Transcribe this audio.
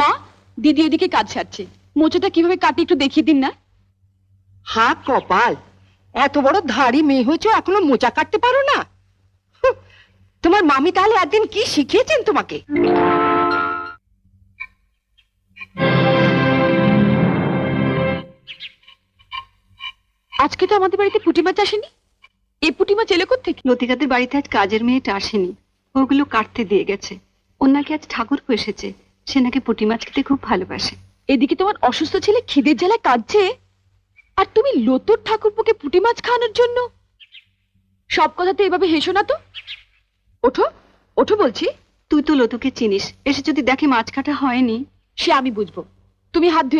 মা, দিদি এদিকে কাজ সারছে, মোচাটা কিভাবে কাটি একটু দেখিয়ে দিন না। হা কপাল, এত বড় ধাড়ি মেয়ে হয়েছে এখনো মোচা কাটতে পারো না? তোমার মামি তাহলে একদিন কি শিখিয়েছেন তোমাকে? আজকে তো আমাদের বাড়িতে পুঁটি মাছ আসেনি। এই পুঁটি মাছ এলো কোত্থেকে? লতিকাদের বাড়িতে আজ কাজের মেয়েটা আসেনি, ওগুলো কাটতে দিয়ে গেছে। ওর নাকি আজ ঠাকুর এসেছে, সে নাকি পুঁটি মাছ খেতে খুব ভালোবাসে। এদিকে তোমার অসুস্থ ছেলে খিদের জ্বালায় কাঁদছে, আর তুমি লতুর ঠাকুরপোকে পুঁটি মাছ খাওয়ানোর জন্য। সব কথাতে এভাবে হেসো না তো। ওঠো ওঠো বলছি। তুই তো লতুকে চিনিস, এসে যদি দেখে মাছ কাটা হয়নি। সে আমি বুঝবো। তুমি হাত ধুয়ে